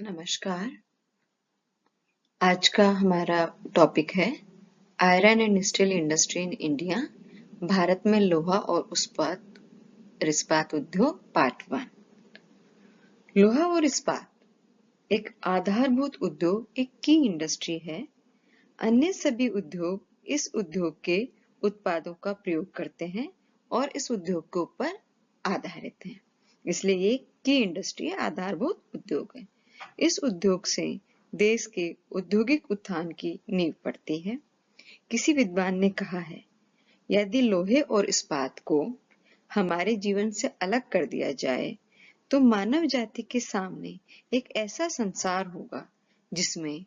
नमस्कार। आज का हमारा टॉपिक है iron and steel industry in India, Bharat में लोहा और इस्पात उद्योग पार्ट 1। लोहा और इस्पात एक आधारभूत उद्योग, एक की इंडस्ट्री है। अन्य सभी उद्योग इस उद्योग के उत्पादों का प्रयोग करते हैं और इस उद्योग के ऊपर आधारित हैं, इसलिए ये की इंडस्ट्री आधारभूत उद्योग है। इस उद्योग से देश के औद्योगिक उत्थान की नींव पड़ती है। किसी विद्वान ने कहा है, यदि लोहे और इस्पात को हमारे जीवन से अलग कर दिया जाए तो मानव जाति के सामने एक ऐसा संसार होगा जिसमें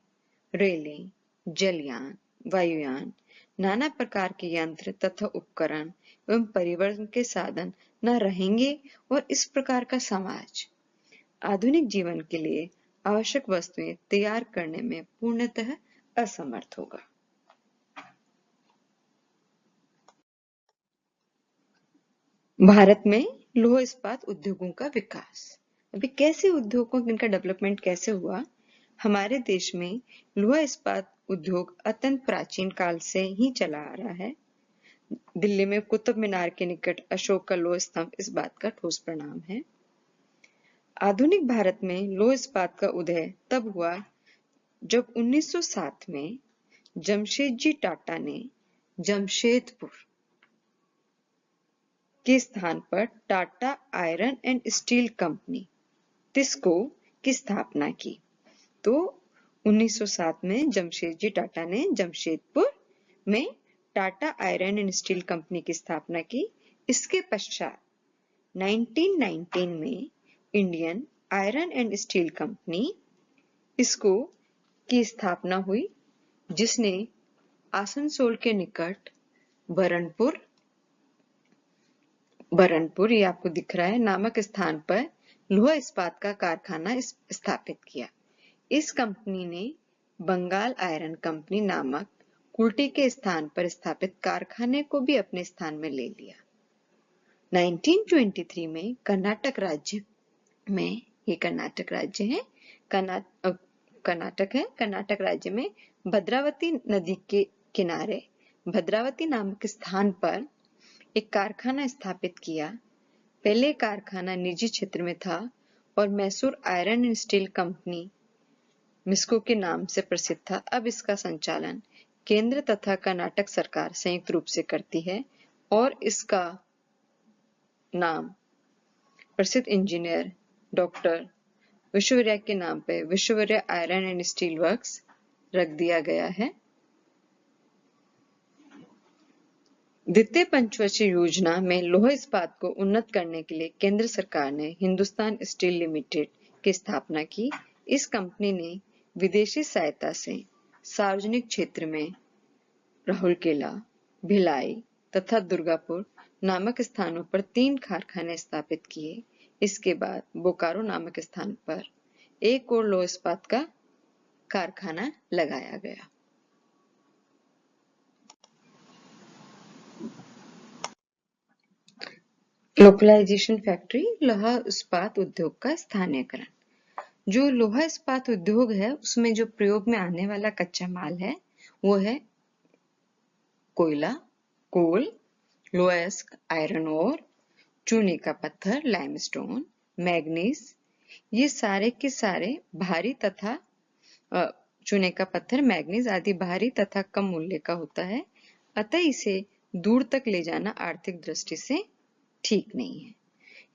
रेलें, जलयान, वायुयान, नाना प्रकार के यंत्र तथा उपकरण एवं परिवहन के साधन न रहेंगे और इस प्रकार का समाज आधुनिक जीवन के लिए आवश्यक वस्तुएं तैयार करने में पूर्णतः असमर्थ होगा। भारत में लोह इस्पात उद्योगों का विकास, अभी कैसे उद्योगों इनका डेवलपमेंट कैसे हुआ। हमारे देश में लोहा इस्पात उद्योग अत्यंत प्राचीन काल से ही चला आ रहा है। दिल्ली में कुतुब मीनार के निकट अशोक का लोह स्तंभ इस बात का ठोस प्रमाण है। आधुनिक भारत में लोह इस्पात का उदय तब हुआ जब 1907 में जमशेदजी टाटा ने जमशेदपुर के स्थान पर Tata iron and steel company TISCO की स्थापना की। तो 1907 में जमशेदजी टाटा ने जमशेदपुर में Tata iron and steel company की स्थापना की। इसके पश्चात 1919 में Indian iron and steel company इसको की स्थापना हुई, जिसने आसनसोल के निकट बरनपुर ये आपको दिख रहा है नामक स्थान पर लोहा इस्पात का कारखाना स्थापित किया। इस कंपनी ने बंगाल आयरन कंपनी नामक कुल्टी के स्थान पर स्थापित कारखाने को भी अपने स्थान में ले लिया। 1923 में कर्नाटक राज्य में, ये कर्नाटक राज्य है, कर्नाटक राज्य में भद्रावती नदी के किनारे भद्रावती नामक स्थान पर एक कारखाना स्थापित किया। पहले कारखाना निजी क्षेत्र में था और Mysore iron and steel company MISCO के नाम से प्रसिद्ध था। अब इसका संचालन केंद्र तथा कर्नाटक सरकार संयुक्त रूप से करती है और इसका नाम प्रसिद्ध इंजीनियर डॉक्टर विश्वेश्वरैया के नाम पे Visvesvaraya iron and steel works रख दिया गया है। द्वितीय पंचवर्षीय योजना में लोहा इस्पात को उन्नत करने के लिए केंद्र सरकार ने हिंदुस्तान स्टील लिमिटेड की स्थापना की। इस कंपनी ने विदेशी सहायता से सार्वजनिक क्षेत्र में राउरकेला, भिलाई तथा दुर्गापुर नामक स्थानों पर 3 कारखाने स्थापित किए। इसके बाद बोकारो नामक स्थान पर एक और लोहा इस्पात का कारखाना लगाया गया। लोकलाइजेशन फैक्ट्री, लोहा इस्पात उद्योग का स्थानीयकरण। जो लोहा इस्पात उद्योग है उसमें जो प्रयोग में आने वाला कच्चा माल है वो है कोयला, कोल, लोएस्क, आयरन ओर, चूने का पत्थर, लाइमस्टोन, मैग्नीज, ये सारे के सारे भारी तथा चूने का पत्थर, मैग्नीज आदि भारी तथा कम मूल्य का होता है, अतः इसे दूर तक ले जाना आर्थिक दृष्टि से ठीक नहीं है।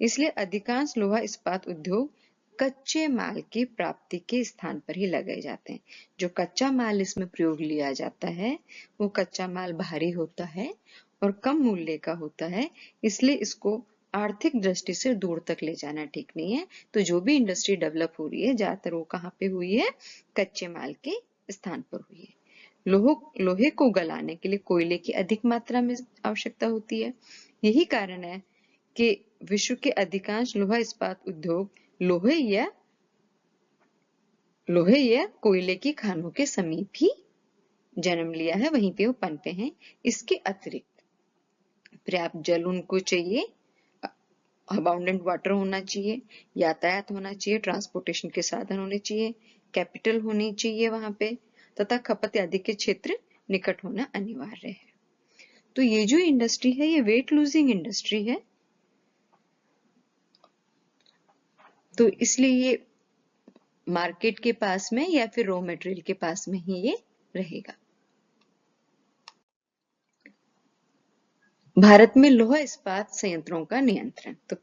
इसलिए अधिकांश लोहा इस्पात उद्योग कच्चे माल की प्राप्ति के स्थान पर ही लगाए जाते हैं। जो कच्चा माल इसमें प्रयोग लिया जाता है वो कच्चा माल भारी होता है और कम मूल्य का होता है, इसलिए इसको आर्थिक दृष्टि से दूर तक ले जाना ठीक नहीं है। तो जो भी इंडस्ट्री डेवलप हो रही है ज्यादातर वो कहाँ पे हुई है, कच्चे माल के स्थान पर हुई है। लोहे को गलाने के लिए कोयले की अधिक मात्रा में आवश्यकता होती है। यही कारण है कि विश्व के अधिकांश लोहा इस्पात उद्योग लोहे या कोयले की खानों के समीप ही जन्म लिया है, वहीं पे वो पनपे हैं। इसके अतिरिक्त पर्याप्त जल उनको चाहिए अबाउंडेंट वाटर होना चाहिए, यातायात होना चाहिए, ट्रांसपोर्टेशन के साधन होने चाहिए, कैपिटल होनी चाहिए वहां पे, तथा खपत आदि के क्षेत्र निकट होना अनिवार्य है। तो ये जो इंडस्ट्री है ये वेट लूजिंग इंडस्ट्री है, तो इसलिए ये मार्केट के पास में या फिर रॉ मटेरियल के पास में ही ये रहेगा। भारत में लौह इस्पात संयंत्रों का नियंत्रण। तो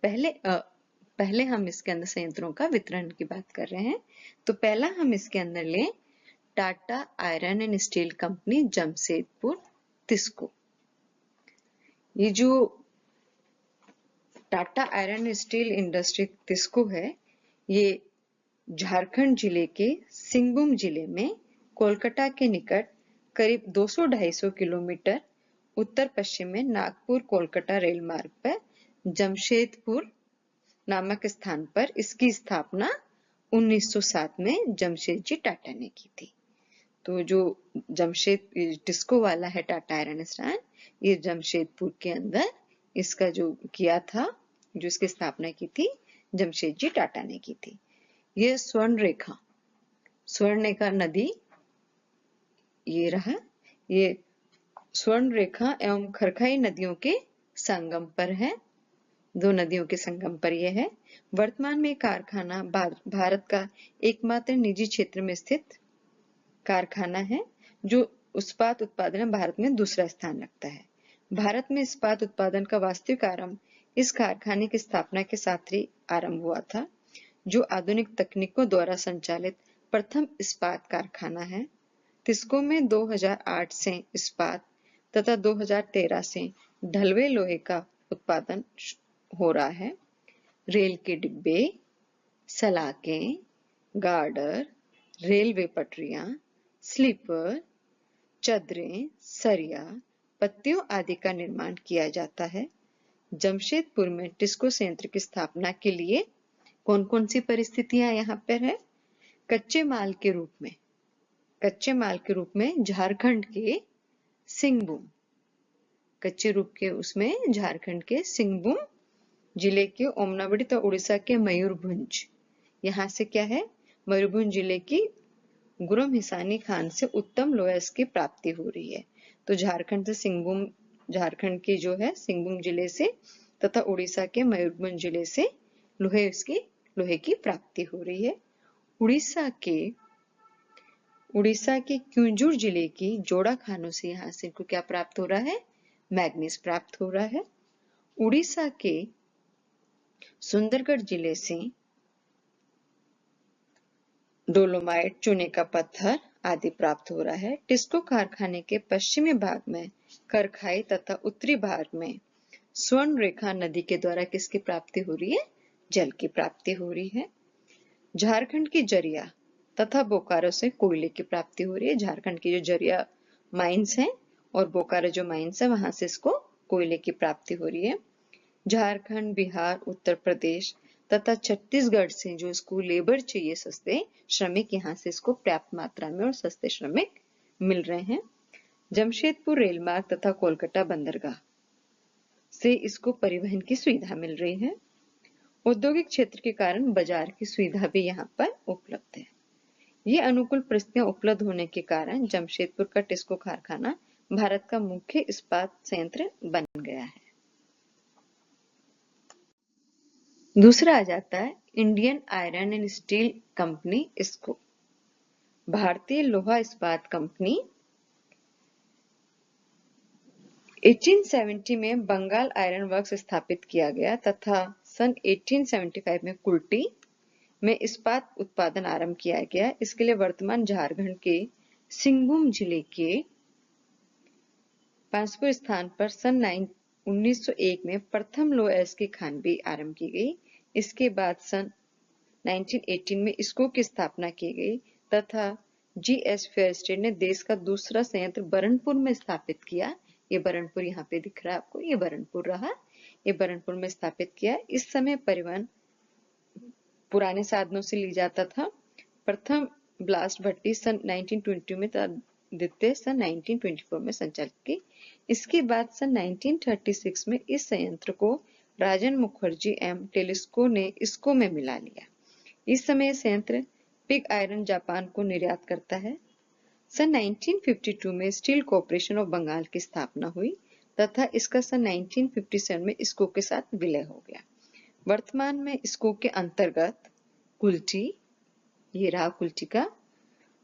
पहले हम इसके अंदर संयंत्रों का वितरण की बात कर रहे हैं। तो पहला हम इसके अंदर लें Tata iron and steel company Jamshedpur TISCO. ये जो Tata iron steel industry TISCO है, ये झारखंड जिले के सिंहभूम जिले में कोलकाता के निकट करीब 200-250 किलोमीटर उत्तर पश्चिम में नागपुर कोलकाता रेल मार्ग पर जमशेदपुर नामक स्थान पर इसकी स्थापना 1907 में जमशेद जी टाटा ने की थी। तो जो जमशेद टिस्को वाला है टाटा आयरन स्टील, ये जमशेदपुर के अंदर इसका जो किया था, जो इसकी स्थापना की थी जमशेद जी टाटा ने की थी। ये स्वर्ण रेखा नदी ये रहा, ये स्वर्ण रेखा एवं खरखाई नदियों के संगम पर है, दो नदियों के संगम पर यह है। वर्तमान में कारखाना भारत का एकमात्र निजी क्षेत्र में स्थित कारखाना है जो इस्पात उत्पादन में भारत में दूसरा स्थान रखता है। भारत में इस्पात उत्पादन का वास्तविक आरंभ इस कारखाने की स्थापना के साथ ही आरंभ हुआ था, जो आधुनिक तकनीकों द्वारा संचालित प्रथम इस्पात कारखाना है। तिस्को में 2008 से इस्पात तथा 2013 से ढलवे लोहे का उत्पादन हो रहा है। रेल के डिब्बे, सलाखें, गार्डर, रेलवे पटरियां, स्लीपर, चदरें, सरिया, पत्तियों आदि का निर्माण किया जाता है। जमशेदपुर में टिस्को संयंत्र की स्थापना के लिए कौन कौन सी परिस्थितियां यहाँ पर है? कच्चे माल के रूप में झारखंड के सिंहभूम, कच्चे रूप के उसमें झारखंड के सिंहभूम जिले के ओमनाबड़ी तो उड़ीसा के मयूरभंज, यहाँ से क्या है, मयूरभंज जिले की गुरम हिसानी खान से उत्तम लोहा की प्राप्ति हो रही है। तो झारखंड से सिंहभूम, झारखंड के जो है सिंहभूम जिले से तथा उड़ीसा के मयूरभंज जिले से लोहे की प्राप्ति हो रही है। उड़ीसा के क्यूंझुर जिले की जोड़ा खानों से यहाँ से इनको क्या प्राप्त हो रहा है, मैग्नीज प्राप्त हो रहा है। उड़ीसा के सुंदरगढ़ जिले से डोलोमाइट, चूने का पत्थर आदि प्राप्त हो रहा है। टिस्को कारखाने के पश्चिमी भाग में करखाई तथा उत्तरी भाग में स्वर्ण रेखा नदी के द्वारा किसकी प्राप्ति हो रही है, जल की प्राप्ति हो रही है। झारखंड की जरिया तथा बोकारो से कोयले की प्राप्ति हो रही है। झारखंड की जो जरिया माइंस है और बोकारो जो माइंस है वहां से इसको कोयले की प्राप्ति हो रही है। झारखंड, बिहार, उत्तर प्रदेश तथा छत्तीसगढ़ से जो इसको लेबर चाहिए, सस्ते श्रमिक, यहाँ से इसको पर्याप्त मात्रा में और सस्ते श्रमिक मिल रहे हैं। जमशेदपुर रेल मार्ग तथा कोलकाता बंदरगाह से इसको परिवहन की सुविधा मिल रही है। औद्योगिक क्षेत्र के कारण बाजार की सुविधा भी यहाँ पर उपलब्ध है। ये अनुकूल परिस्थितियां उपलब्ध होने के कारण जमशेदपुर का टिस्को कारखाना भारत का मुख्य इस्पात संयंत्र बन गया है। दूसरा आ जाता है Indian iron and steel company इसको, भारतीय लोहा इस्पात कंपनी। 1870 में बंगाल आयरन वर्क्स स्थापित किया गया तथा सन 1875 में कुल्टी में इस्पात उत्पादन आरंभ किया गया। इसके लिए वर्तमान झारखंड के सिंहभूम जिले के पांचपुर स्थान पर सन 1901 में प्रथम लोहा की खान भी आरंभ की गई। इसके बाद सन 1918 में इसको की स्थापना की गई तथा जीएस फेयरस्टेट ने देश का दूसरा संयंत्र बरनपुर में स्थापित किया। ये बरनपुर यहाँ पे दिख रहा है आपको, ये बरनपुर रहा, ये बरनपुर में स्थापित किया। इस समय परिवहन पुराने साधनों से ली जाता था। प्रथम ब्लास्ट भट्टी सन 1920 में तथा द्वितीय सन 1924 में संचालित की। इसके बाद सन 1936 में इस संयंत्र को राजन मुखर्जी एवं टेलिस्को ने इसको में मिला लिया। इस समय संयंत्र पिग आयरन जापान को निर्यात करता है। सन 1952 में स्टील कॉर्पोरेशन ऑफ बंगाल की स्थापना हुई तथा इसका सन 1957 में इसको के साथ विलय हो गया। वर्तमान में इसको के अंतर्गत कुल्टी, ये रहा कुल्टी का,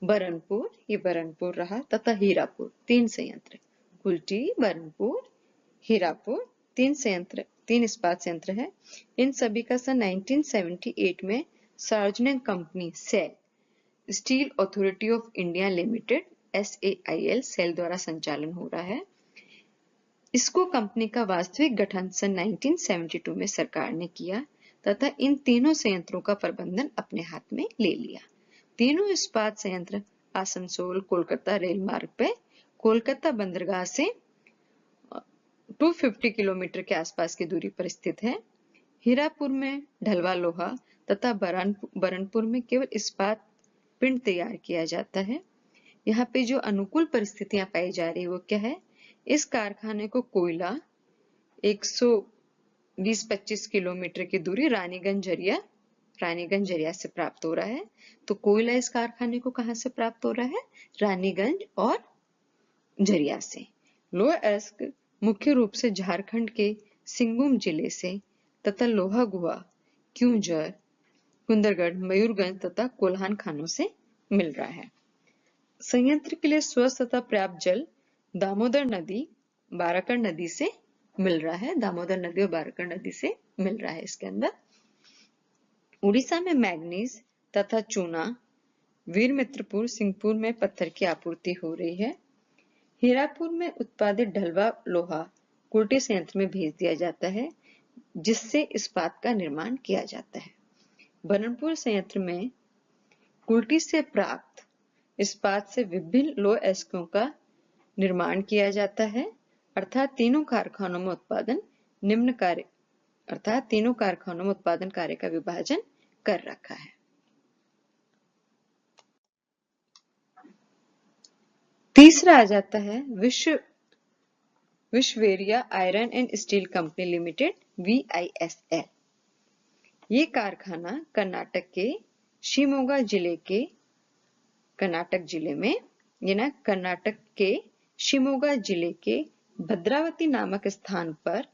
बरनपुर, ये बरनपुर रहा, तथा हीरापुर, 3 संयंत्र। कुल्टी, बरनपुर, हीरापुर, 3 इस्पात संयंत्र है। इन सभी का सन 1978 में सार्वजनिक company SAIL, steel authority of India limited SAIL SAIL द्वारा संचालन हो रहा है। इसको कंपनी का वास्तविक गठन सन 1972 में सरकार ने किया तथा इन तीनों संयंत्रों का प्रबंधन अपने हाथ में ले लिया। तीनों इस्पात संयंत्र आसनसोल कोलकाता रेल मार्ग पे कोलकाता बंदरगाह से 250 किलोमीटर के आसपास की दूरी पर स्थित है। हीरापुर में ढलवा लोहा तथा बरनपुर में केवल इस्पात पिंड तैयार किया जाता है। यहाँ पे जो अनुकूल परिस्थितियां पाई जा रही है वो क्या है? इस कारखाने को कोयला 120-25 किलोमीटर की दूरी रानीगंज झरिया से प्राप्त हो रहा है। तो कोयला इस कारखाने को कहां से प्राप्त हो रहा है? रानीगंज और झरिया से। लोहा अयस्क मुख्य रूप से झारखंड के सिंहभूम जिले से तथा लोहा गुहा, क्यूंझर, कुंदरगढ़, मयूरगंज तथा कोल्हान खानों से मिल रहा है। संयंत्र के लिए स्वस्थ तथा पर्याप्त जल दामोदर नदी, बाराकड़ नदी से मिल रहा है। दामोदर नदी और बाराकड़ नदी से मिल रहा है इसके अंदर। उड़ीसा में मैग्नीज तथा चूना, वीरमित्रपुर, सिंहपुर में पत्थर की आपूर्ति हो रही है। हीरापुर में उत्पादित ढलवा लोहा कुल्टी संयंत्र में भेज दिया जाता है जिससे इस्पात का निर्माण किया जाता है। बरनपुर संयंत्र में कुल्टी से प्राप्त इस्पात से विभिन्न लोह अयस्कों का निर्माण किया जाता है। अर्थात तीनों कारखानों में उत्पादन कार्य का विभाजन कर रखा है। तीसरा आ जाता है Visvesvaraya iron and steel company limited VISL। ये कारखाना कर्नाटक के शिमोगा जिले के भद्रावती नामक स्थान पर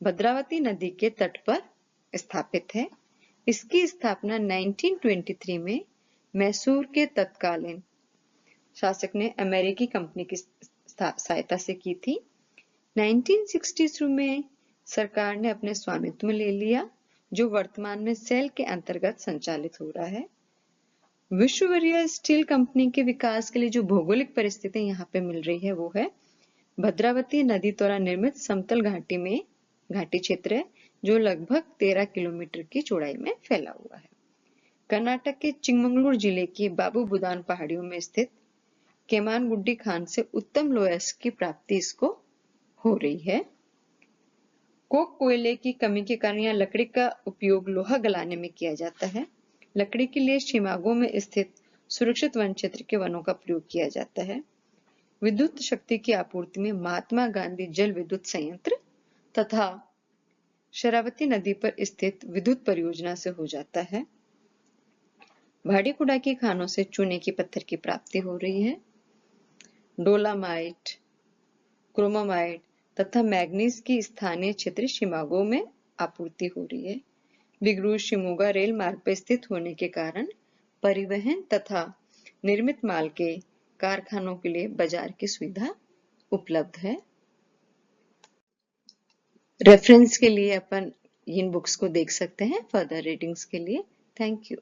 भद्रावती नदी के तट पर स्थापित है। इसकी स्थापना 1923 में मैसूर के तत्कालीन शासक ने अमेरिकी कंपनी की सहायता से की थी। 1963 में सरकार ने अपने स्वामित्व में ले लिया, जो वर्तमान में सेल के अंतर्गत संचालित हो रहा है। विश्वेरिया स्टील कंपनी के विकास के लिए जो भौगोलिक परिस्थिति यहाँ पे मिल रही है वो है भद्रावती नदी द्वारा निर्मित समतल घाटी क्षेत्र है जो लगभग 13 किलोमीटर की चौड़ाई में फैला हुआ है। कर्नाटक के चिंगमंगलूर जिले की बाबू बुदान पहाड़ियों में स्थित केमानगुड्डी खान से उत्तम लोह अयस्क की प्राप्ति इसको हो रही है। कोक कोयले की कमी के कारण यहाँ लकड़ी का उपयोग लोहा गलाने में किया जाता है। लकड़ी के लिए शिमागो में स्थित सुरक्षित वन क्षेत्र के वनों का प्रयोग किया जाता है। विद्युत शक्ति की आपूर्ति में महात्मा गांधी जल विद्युत संयंत्र तथा शरावती नदी पर स्थित विद्युत परियोजना से हो जाता है। भाड़ीकुड़ा की खानों से चूने की पत्थर की प्राप्ति हो रही है। डोलामाइट, क्रोमामाइट तथा मैग्नीज की स्थानीय क्षेत्र शिमागो में आपूर्ति हो रही है। बिगरूर शिमोगा रेल मार्ग पर स्थित होने के कारण परिवहन तथा निर्मित माल के कारखानों के लिए बाजार की सुविधा उपलब्ध है। रेफरेंस के लिए अपन इन बुक्स को देख सकते हैं फर्दर रीडिंग्स के लिए। Thank you.